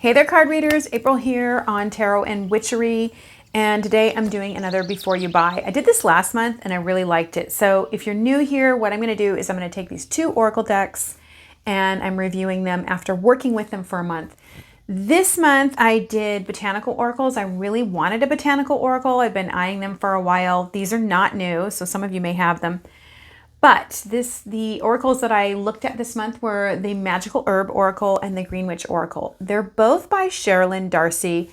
Hey there, card readers. April here on Tarot and Witchery, and today I'm doing another Before You Buy. I did this last month and I really liked it. So if you're new here, what I'm going to do is I'm going to take these two oracle decks and I'm reviewing them after working with them for a month. This month I did botanical oracles. I really wanted a botanical oracle. I've been eyeing them for a while. These are not new, so some of you may have them. But the oracles that I looked at this month were the Magical Herb Oracle and the Green Witch Oracle. They're both by Sherilyn Darcy.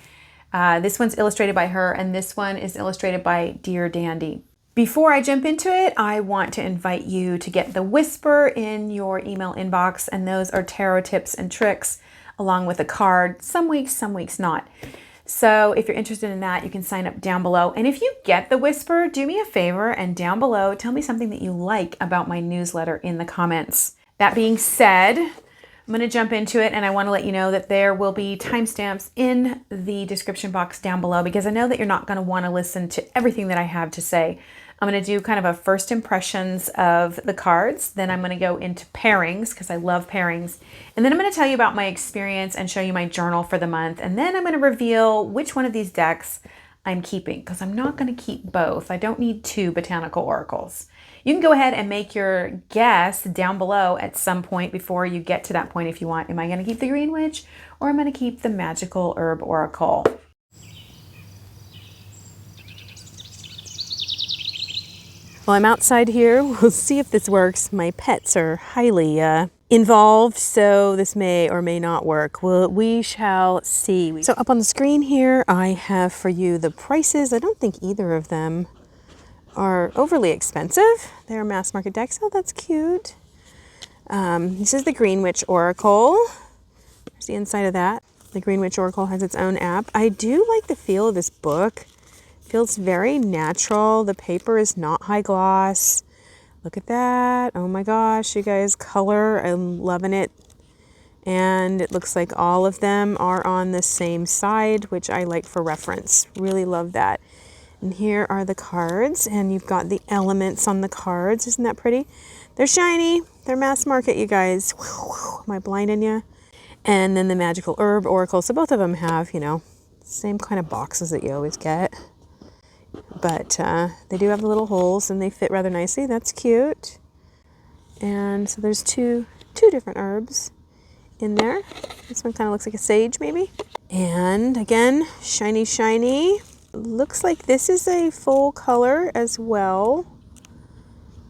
This one's illustrated by her, and this one is illustrated by Dear Dandy. Before I jump into it, I want to invite you to get the Whisper in your email inbox, and those are tarot tips and tricks, along with a card. Some weeks not. So if you're interested in that, you can sign up down below. And if you get the Whisper, do me a favor and down below, tell me something that you like about my newsletter in the comments. That being said, I'm going to jump into it, and I want to let you know that there will be timestamps in the description box down below because I know that you're not going to want to listen to everything that I have to say. I'm going to do kind of a first impressions of the cards. Then I'm going to go into pairings because I love pairings. And then I'm going to tell you about my experience and show you my journal for the month. And then I'm going to reveal which one of these decks I'm keeping because I'm not going to keep both. I don't need two botanical oracles. You can go ahead and make your guess down below at some point before you get to that point if you want. Am I going to keep the Green Witch or am I going to keep the Magical Herb Oracle? Well, I'm outside here. We'll see if this works. My pets are highly involved, so this may or may not work. Well, we shall see. So up on the screen here, I have for you the prices. I don't think either of them are overly expensive. They're mass market decks. Oh, that's cute. This is the Green Witch Oracle. There's the inside of that. The Green Witch Oracle has its own app. I do like the feel of this book. Feels very natural. The paper is not high gloss. Look at that. Oh my gosh, you guys, color. I'm loving it. And it looks like all of them are on the same side, which I like for reference. Really love that. And here are the cards, and you've got the elements on the cards. Isn't that pretty? They're shiny. They're mass market, you guys. Am I blinding you? And then the Magical Herb Oracle. So both of them have, you know, same kind of boxes that you always get. But they do have the little holes and they fit rather nicely. That's cute. And so there's two different herbs in there. This one kind of looks like a sage maybe. And again, shiny, shiny. Looks like this is a full color as well.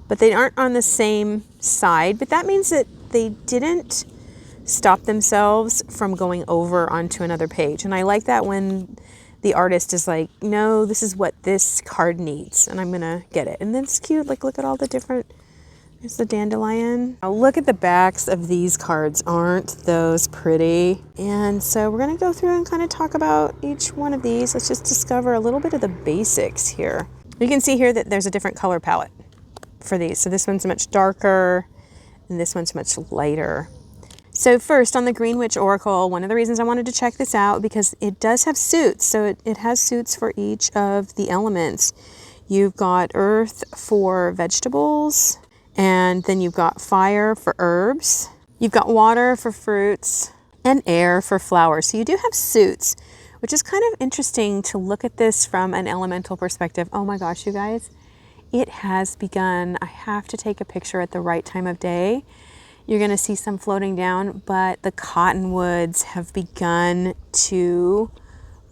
But they aren't on the same side. But that means that they didn't stop themselves from going over onto another page. And I like that when the artist is like, no, this is what this card needs, and I'm gonna get it. And then it's cute, like look at all the different, there's the dandelion. Now look at the backs of these cards, aren't those pretty? And so we're gonna go through and kind of talk about each one of these. Let's just discover a little bit of the basics here. You can see here that there's a different color palette for these. So this one's much darker, and this one's much lighter. So first on the Green Witch Oracle, one of the reasons I wanted to check this out because it does have suits. So it has suits for each of the elements. You've got earth for vegetables, and then you've got fire for herbs. You've got water for fruits and air for flowers. So you do have suits, which is kind of interesting to look at this from an elemental perspective. Oh my gosh, you guys, it has begun. I have to take a picture at the right time of day. You're going to see some floating down, but the cottonwoods have begun to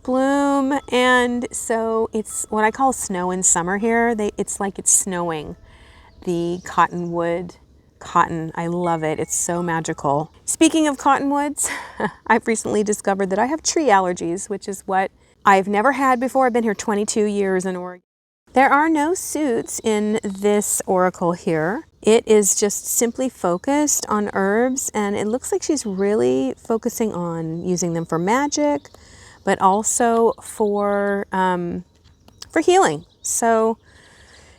bloom. And so it's what I call snow in summer here. It's like it's snowing. The cottonwood, cotton, I love it. It's so magical. Speaking of cottonwoods, I've recently discovered that I have tree allergies, which is what I've never had before. I've been here 22 years in Oregon. There are no suits in this oracle here. It is just simply focused on herbs, and it looks like she's really focusing on using them for magic, but also for healing. So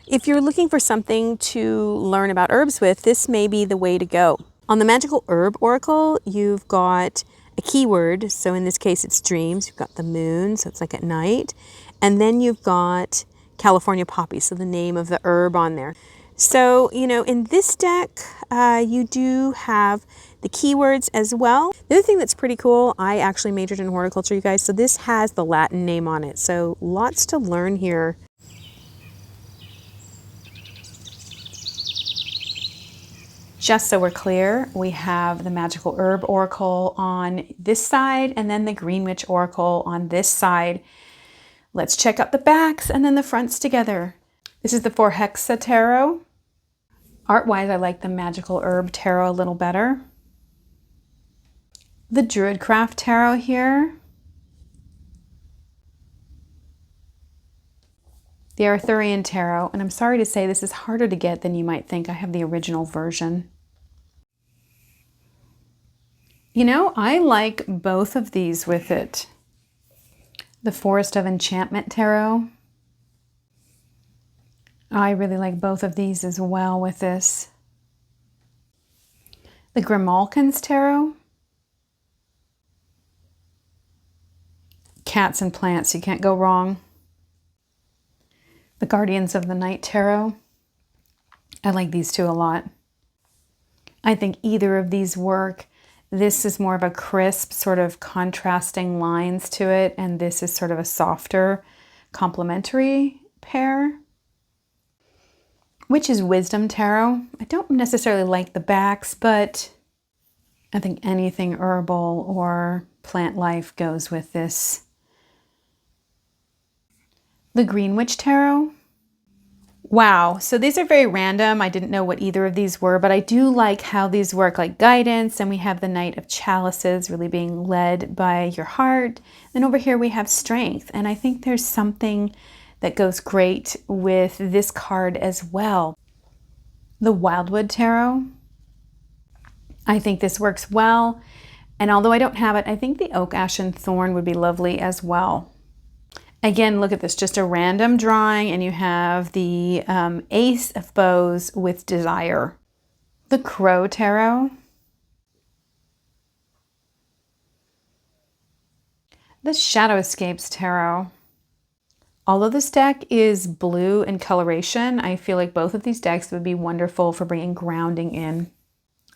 if you're looking for something to learn about herbs with, this may be the way to go. On the Magical Herb Oracle, you've got a keyword. So in this case, it's dreams. You've got the moon, so it's like at night. And then you've got California poppy, so the name of the herb on there. So, in this deck, you do have the keywords as well. The other thing that's pretty cool, I actually majored in horticulture, you guys, so this has the Latin name on it. So lots to learn here. Just so we're clear, we have the Magical Herb Oracle on this side and then the Green Witch Oracle on this side. Let's check out the backs and then the fronts together. This is the 4 Hexa Tarot. Art-wise, I like the Magical Herb Tarot a little better. The Druidcraft Tarot here. The Arthurian Tarot, and I'm sorry to say this is harder to get than you might think. I have the original version. I like both of these with it. The Forest of Enchantment Tarot. I really like both of these as well with this. The Grimalkin's Tarot. Cats and plants, you can't go wrong. The Guardians of the Night Tarot. I like these two a lot. I think either of these work. This is more of a crisp, sort of contrasting lines to it, and this is sort of a softer, complementary pair. Witch's Wisdom Tarot. I don't necessarily like the backs, but I think anything herbal or plant life goes with this. The Green Witch Tarot. Wow, so these are very random. I didn't know what either of these were, but I do like how these work like guidance. And we have the Knight of Chalices really being led by your heart. Then over here we have Strength. And I think there's something that goes great with this card as well. The Wildwood Tarot. I think this works well. And although I don't have it, I think the Oak, Ash, and Thorn would be lovely as well. Again, look at this, just a random drawing, and you have the Ace of Bows with Desire. The Crow Tarot. The Shadow Escapes Tarot. Although this deck is blue in coloration, I feel like both of these decks would be wonderful for bringing grounding in.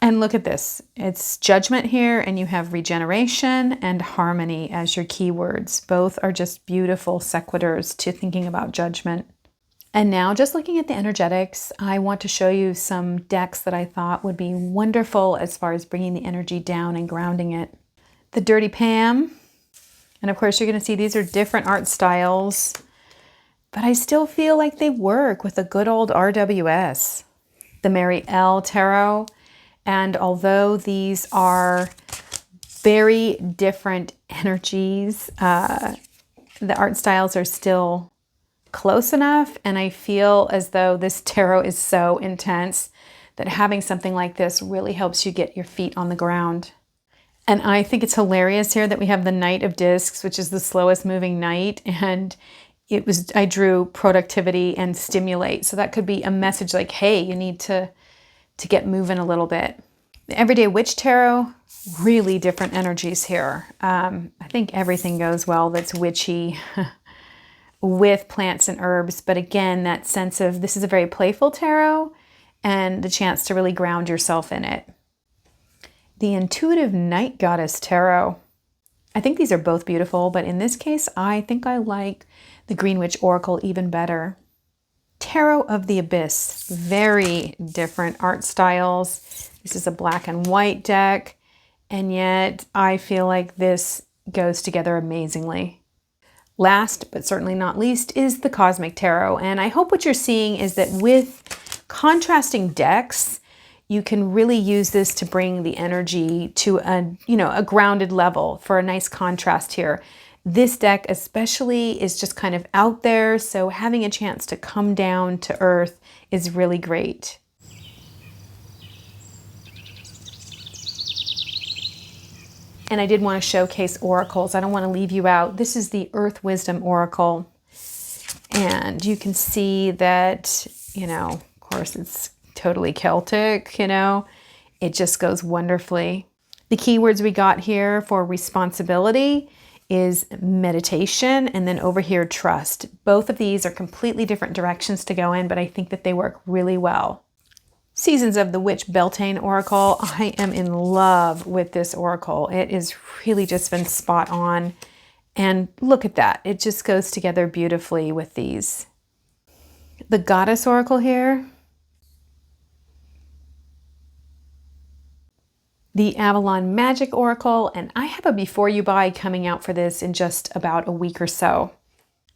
And look at this, it's Judgment here, and you have Regeneration and Harmony as your keywords. Both are just beautiful sequiturs to thinking about judgment. And now, just looking at the energetics, I want to show you some decks that I thought would be wonderful as far as bringing the energy down and grounding it. The Dirty Pam, and of course you're going to see these are different art styles, but I still feel like they work with a good old RWS. The Mary L Tarot. And although these are very different energies, the art styles are still close enough. And I feel as though this tarot is so intense that having something like this really helps you get your feet on the ground. And I think it's hilarious here that we have the Knight of Discs, which is the slowest moving knight. And I drew productivity and stimulate. So that could be a message like, hey, you need to get moving a little bit. The Everyday Witch Tarot, really different energies here. I think everything goes well that's witchy with plants and herbs. But again, that sense of this is a very playful tarot and the chance to really ground yourself in it. The Intuitive Night Goddess Tarot. I think these are both beautiful, but in this case, I think I like the Green Witch Oracle even better. Tarot of the Abyss, very different art styles. This is a black and white deck, and yet I feel like this goes together amazingly. Last, but certainly not least, is the Cosmic Tarot, and I hope what you're seeing is that with contrasting decks, you can really use this to bring the energy to a grounded level for a nice contrast here. This deck especially is just kind of out there, so having a chance to come down to earth is really great. And I did want to showcase oracles. I don't want to leave you out. This is the Earth Wisdom Oracle. And you can see that, of course it's totally Celtic, it just goes wonderfully. The keywords we got here for responsibility is meditation, and then over here, trust. Both of these are completely different directions to go in, but I think that they work really well. Seasons of the Witch Beltane Oracle. I am in love with this oracle. It has really just been spot on. And look at that. It just goes together beautifully with these. The Goddess Oracle here. The Avalon Magic Oracle. And I have a before you buy coming out for this in just about a week or so.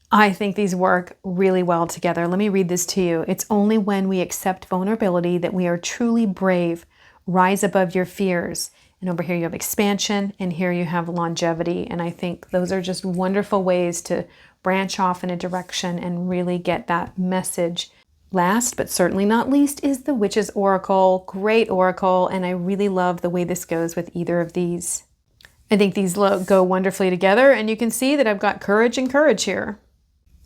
I think these work really well together. Let me read this to you. It's only when we accept vulnerability that we are truly brave. Rise above your fears. And over here you have expansion, and here you have longevity. And I think those are just wonderful ways to branch off in a direction and really get that message. Last, but certainly not least, is the Witch's Oracle. Great oracle, and I really love the way this goes with either of these. I think these go wonderfully together, and you can see that I've got courage and courage here.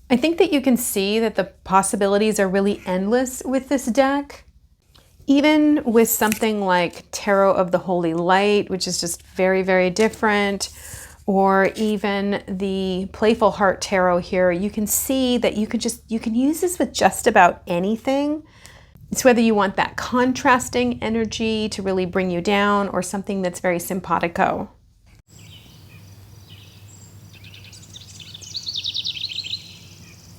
I think that you can see that the possibilities are really endless with this deck. Even with something like Tarot of the Holy Light, which is just very, very different, or even the Playful Heart Tarot here, you can see that you can use this with just about anything. It's whether you want that contrasting energy to really bring you down or something that's very simpatico.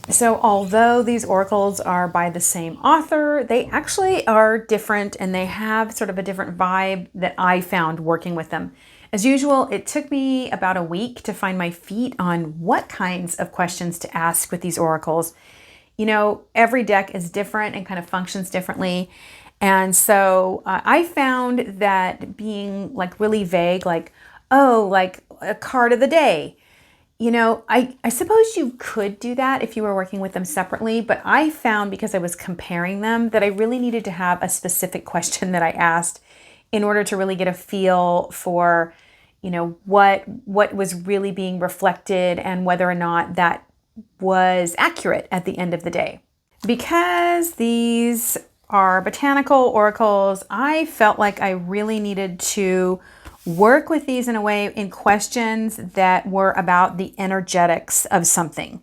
So although these oracles are by the same author, they actually are different, and they have sort of a different vibe that I found working with them. As usual, it took me about a week to find my feet on what kinds of questions to ask with these oracles. You know, every deck is different and kind of functions differently. And so I found that being like really vague, like, oh, like a card of the day. You know, I suppose you could do that if you were working with them separately, but I found, because I was comparing them, that I really needed to have a specific question that I asked in order to really get a feel for, you know, what was really being reflected and whether or not that was accurate at the end of the day. Because these are botanical oracles, I felt like I really needed to work with these in a way in questions that were about the energetics of something.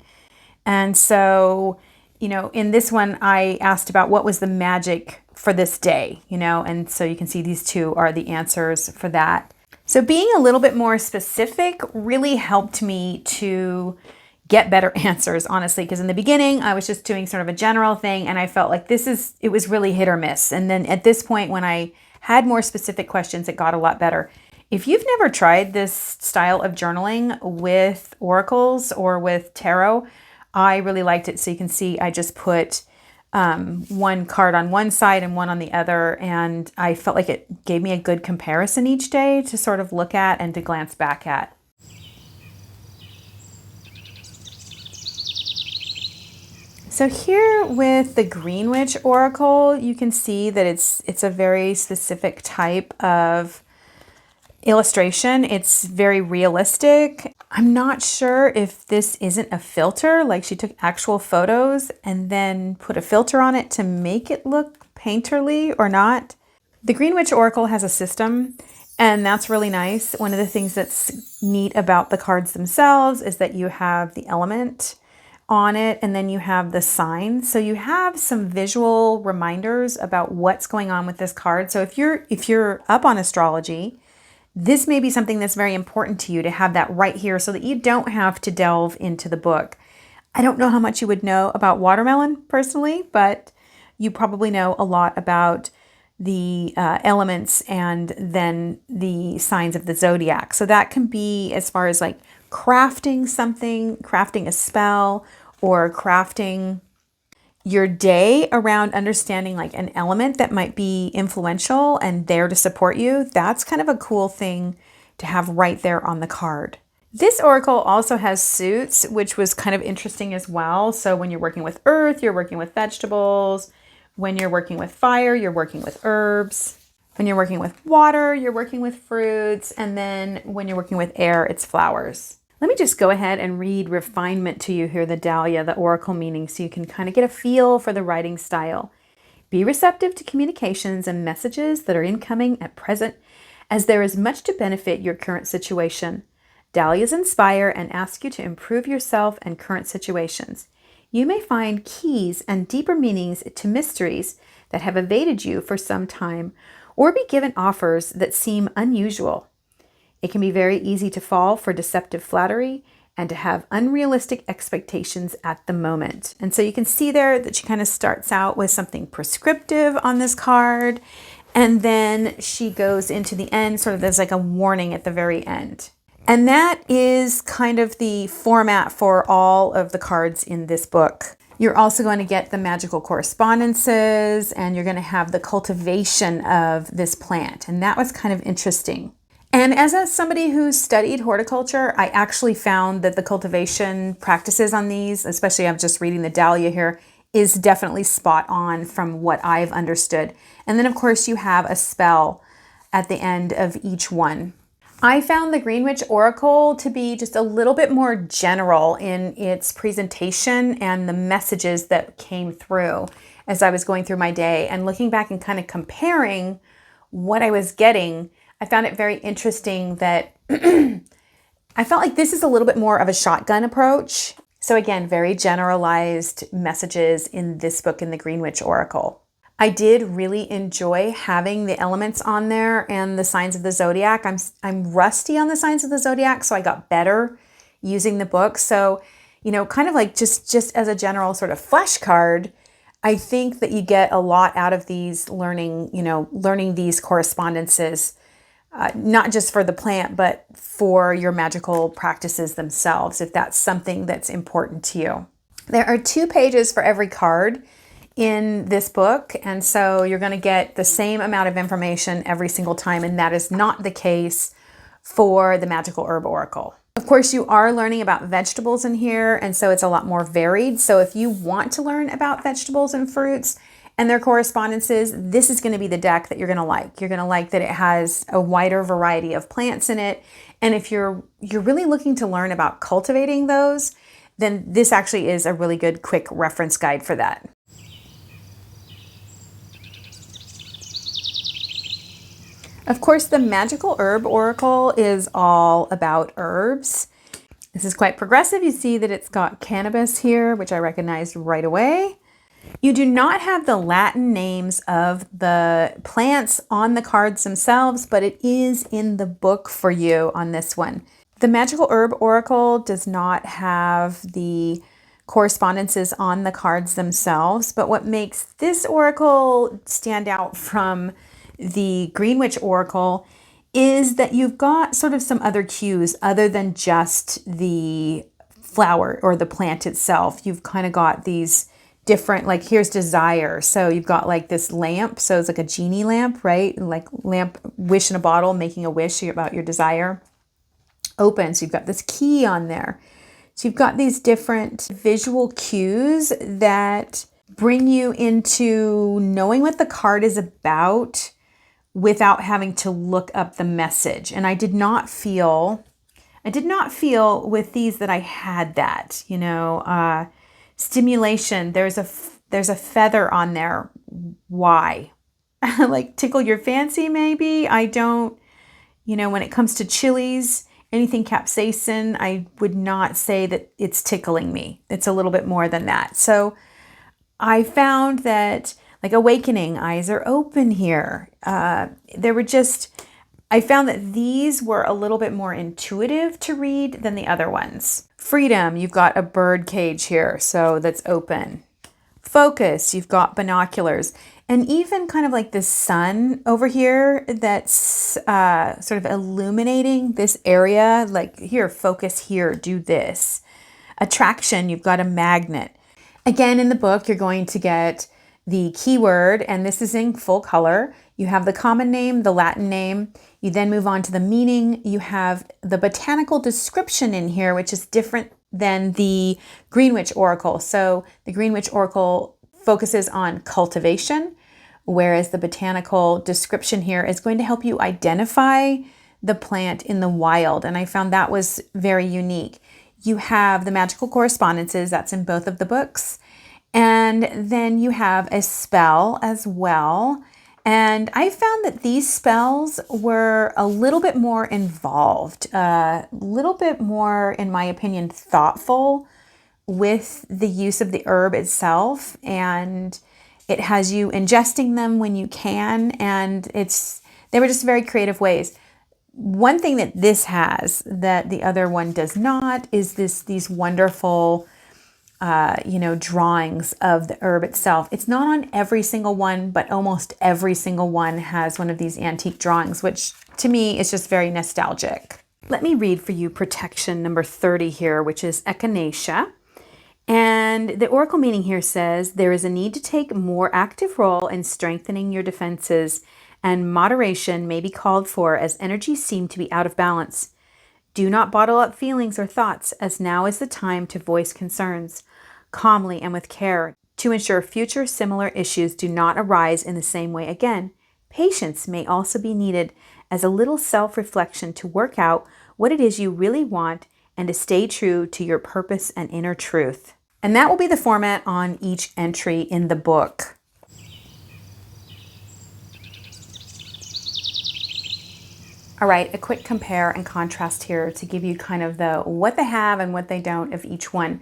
And so, you know, in this one, I asked about what was the magic for this day, you know, and so you can see these two are the answers for that. So being a little bit more specific really helped me to get better answers, honestly, because in the beginning, I was just doing sort of a general thing, and I felt like it was really hit or miss. And then at this point, when I had more specific questions, it got a lot better. If you've never tried this style of journaling with oracles or with tarot, I really liked it. So you can see I just put one card on one side and one on the other, and I felt like it gave me a good comparison each day to sort of look at and to glance back at. So here with the Green Witch Oracle, you can see that it's a very specific type of illustration. It's very realistic. I'm not sure if this isn't a filter, like she took actual photos and then put a filter on it to make it look painterly or not. The Green Witch Oracle has a system, and that's really nice. One of the things that's neat about the cards themselves is that you have the element on it, and then you have the sign. So you have some visual reminders about what's going on with this card. So if you're up on astrology, this may be something that's very important to you to have that right here so that you don't have to delve into the book. I don't know how much you would know about watermelon personally, but you probably know a lot about the elements and then the signs of the zodiac. So that can be as far as like crafting something, crafting a spell, or crafting your day around understanding like an element that might be influential and there to support you. That's kind of a cool thing to have right there on the card. This oracle also has suits, which was kind of interesting as well. So when you're working with earth, you're working with vegetables. When you're working with fire, you're working with herbs. When you're working with water, you're working with fruits. And then when you're working with air, it's flowers. Let me just go ahead and read refinement to you here, the Dahlia, the oracle meaning, so you can kind of get a feel for the writing style. Be receptive to communications and messages that are incoming at present, as there is much to benefit your current situation. Dahlias inspire and ask you to improve yourself and current situations. You may find keys and deeper meanings to mysteries that have evaded you for some time, or be given offers that seem unusual. It can be very easy to fall for deceptive flattery and to have unrealistic expectations at the moment. And so you can see there that she kind of starts out with something prescriptive on this card, and then she goes into the end, sort of there's like a warning at the very end. And that is kind of the format for all of the cards in this book. You're also going to get the magical correspondences, and you're going to have the cultivation of this plant. And that was kind of interesting. And as somebody who studied horticulture, I actually found that the cultivation practices on these, especially I'm just reading the dahlia here, is definitely spot on from what I've understood. And then of course you have a spell at the end of each one. I found the Greenwich Oracle to be just a little bit more general in its presentation and the messages that came through as I was going through my day and looking back and kind of comparing what I was getting. I found it very interesting that I felt like this is a little bit more of a shotgun approach. So again, very generalized messages in this book in the Greenwich Oracle. I did really enjoy having the elements on there and the signs of the zodiac. I'm rusty on the signs of the zodiac, so I got better using the book. So, you know, kind of like just as a general sort of flashcard, I think that you get a lot out of these learning these correspondences, not just for the plant, but for your magical practices themselves, if that's something that's important to you. There are 2 pages for every card in this book, and so you're going to get the same amount of information every single time, and that is not the case for the Magical Herb Oracle. Of course, you are learning about vegetables in here, and so it's a lot more varied. So if you want to learn about vegetables and fruits and their correspondences, this is going to be the deck that you're going to like. You're going to like that it has a wider variety of plants in it, and if you're really looking to learn about cultivating those, then this actually is a really good quick reference guide for that. Of course, the Magical Herb Oracle is all about herbs. This is quite progressive. You see that it's got cannabis here, which I recognized right away. You do not have the Latin names of the plants on the cards themselves, but it is in the book for you on this one. The Magical Herb Oracle does not have the correspondences on the cards themselves, but what makes this oracle stand out from the Greenwich Oracle is that you've got sort of some other cues other than just the flower or the plant itself. You've kind of got these different, like here's desire. So you've got like this lamp. So it's like a genie lamp, right? Like lamp, wish in a bottle, making a wish about your desire. Open. So you've got this key on there. So you've got these different visual cues that bring you into knowing what the card is about without having to look up the message. And I did not feel with these that I had that, stimulation. There's a feather on there. Why? Like tickle your fancy maybe? I don't, when it comes to chilies, anything capsaicin, I would not say that it's tickling me. It's a little bit more than that. So I found that like awakening, eyes are open here. I found that these were a little bit more intuitive to read than the other ones. Freedom, you've got a bird cage here, so that's open. Focus, you've got binoculars. And even kind of like the sun over here that's sort of illuminating this area, like here, focus here, do this. Attraction, you've got a magnet. Again, in the book, you're going to get the keyword, and this is in full color. You have the common name, the Latin name. You then move on to the meaning. You have the botanical description in here, which is different than the Greenwich Oracle. So the Greenwich Oracle focuses on cultivation, whereas the botanical description here is going to help you identify the plant in the wild. And I found that was very unique. You have the magical correspondences, that's in both of the books. And then you have a spell as well. And I found that these spells were a little bit more involved, a little bit more, in my opinion, thoughtful with the use of the herb itself. And it has you ingesting them when you can. And they were just very creative ways. One thing that this has that the other one does not is these wonderful drawings of the herb itself. It's not on every single one, but almost every single one has one of these antique drawings, which to me is just very nostalgic. Let me read for you protection number 30 here, which is echinacea. And the oracle meaning here says, there is a need to take more active role in strengthening your defenses, and moderation may be called for as energies seem to be out of balance. Do not bottle up feelings or thoughts, as now is the time to voice concerns calmly and with care to ensure future similar issues do not arise in the same way again. Patience may also be needed as a little self-reflection to work out what it is you really want and to stay true to your purpose and inner truth. And that will be the format on each entry in the book. All right, a quick compare and contrast here to give you kind of the what they have and what they don't of each one.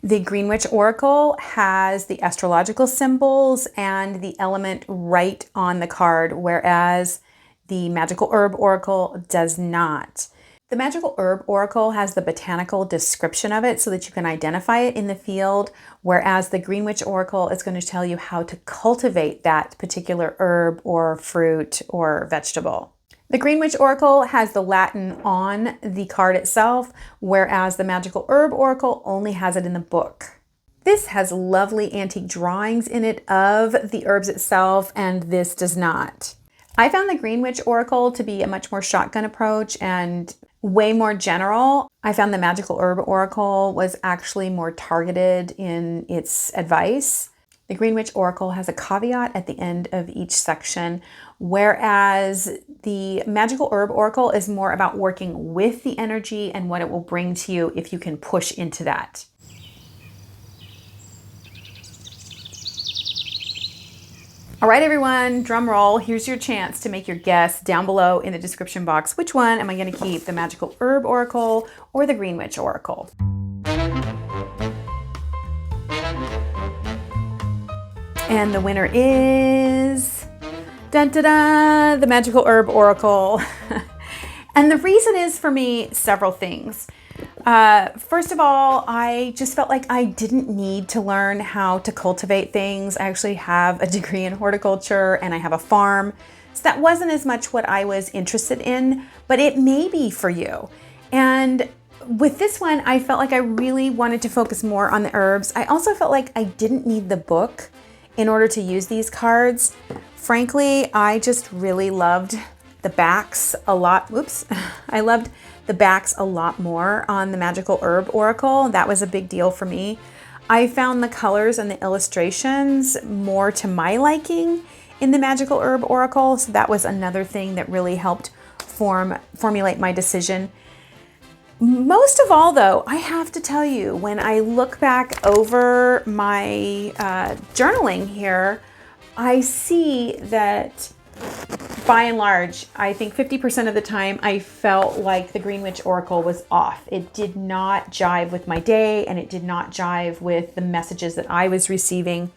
The Green Witch Oracle has the astrological symbols and the element right on the card, whereas the Magical Herb Oracle does not. The Magical Herb Oracle has the botanical description of it so that you can identify it in the field, whereas the Green Witch Oracle is going to tell you how to cultivate that particular herb or fruit or vegetable. The Green Witch Oracle has the Latin on the card itself, whereas the Magical Herb Oracle only has it in the book. This has lovely antique drawings in it of the herbs itself, and this does not. I found the Green Witch Oracle to be a much more shotgun approach and way more general. I found the Magical Herb Oracle was actually more targeted in its advice. The Green Witch Oracle has a caveat at the end of each section, whereas the Magical Herb Oracle is more about working with the energy and what it will bring to you if you can push into that. All right, everyone, drum roll. Here's your chance to make your guess down below in the description box. Which one am I going to keep, the Magical Herb Oracle or the Green Witch Oracle? And the winner is, dun, dun, dun, the Magical Herb Oracle. And the reason is, for me, several things. First of all, I just felt like I didn't need to learn how to cultivate things. I actually have a degree in horticulture and I have a farm. So that wasn't as much what I was interested in, but it may be for you. And with this one, I felt like I really wanted to focus more on the herbs. I also felt like I didn't need the book in order to use these cards. Frankly, I just really loved the backs a lot. Whoops. I loved the backs a lot more on the Magical Herb Oracle. That was a big deal for me. I found the colors and the illustrations more to my liking in the Magical Herb Oracle. So that was another thing that really helped formulate my decision. Most of all, though, I have to tell you, when I look back over my journaling here, I see that by and large, I think 50% of the time I felt like the Green Witch Oracle was off. It did not jive with my day, and it did not jive with the messages that I was receiving.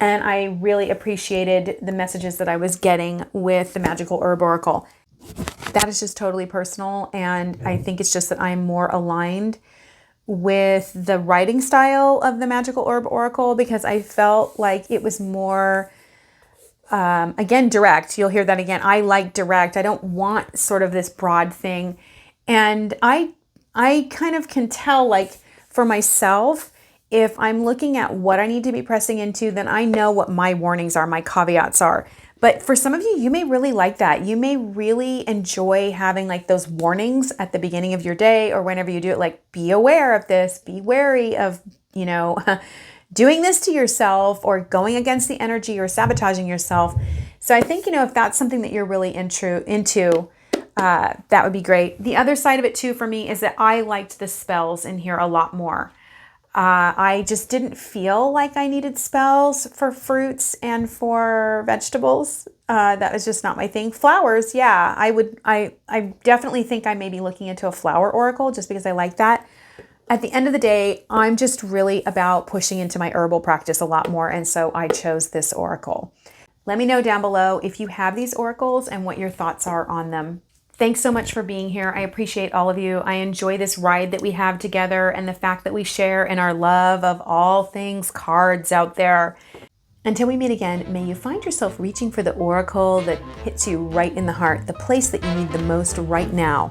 And I really appreciated the messages that I was getting with the Magical Herb Oracle. That is just totally personal, and I think it's just that I'm more aligned with the writing style of the Magical Herb Oracle because I felt like it was more, again, direct. You'll hear that again. I like direct. I don't want sort of this broad thing. And I kind of can tell, like, for myself, if I'm looking at what I need to be pressing into, then I know what my warnings are, my caveats are. But for some of you, you may really like that. You may really enjoy having like those warnings at the beginning of your day or whenever you do it, like be aware of this, be wary of, doing this to yourself or going against the energy or sabotaging yourself. So I think, if that's something that you're really into, that would be great. The other side of it too for me is that I liked the spells in here a lot more. I just didn't feel like I needed spells for fruits and for vegetables. That was just not my thing. Flowers, yeah, I definitely think I may be looking into a flower oracle just because I like that. At the end of the day, I'm just really about pushing into my herbal practice a lot more, and so I chose this oracle. Let me know down below if you have these oracles and what your thoughts are on them. Thanks so much for being here. I appreciate all of you. I enjoy this ride that we have together and the fact that we share in our love of all things cards out there. Until we meet again, may you find yourself reaching for the oracle that hits you right in the heart, the place that you need the most right now.